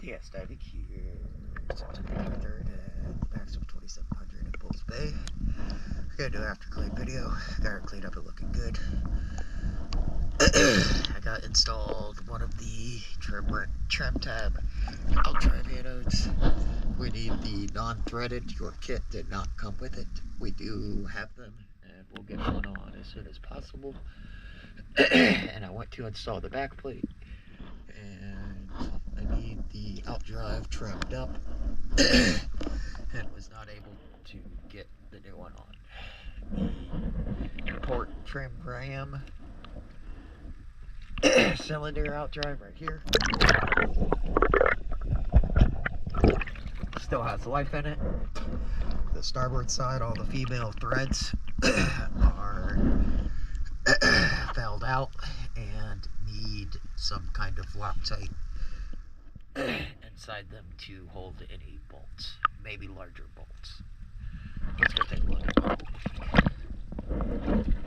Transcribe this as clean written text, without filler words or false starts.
DS diving here, September 23rd at Maxum 2700 in Bulls Bay. We're gonna do an after clean video. Got it cleaned up and looking good. I got installed one of the trim tab outright anodes. We need the non-threaded. Your kit did not come with it. We do have them, and we'll get one on as soon as possible. And I went to install the back plate, and I need the outdrive trimmed up, and was not able to get the new one on. The port trim ram cylinder outdrive right here still has life in it. The starboard side, all the female threads are fouled out and need some kind of Loctite inside them to hold any bolts, maybe larger bolts. Let's go take a look at it.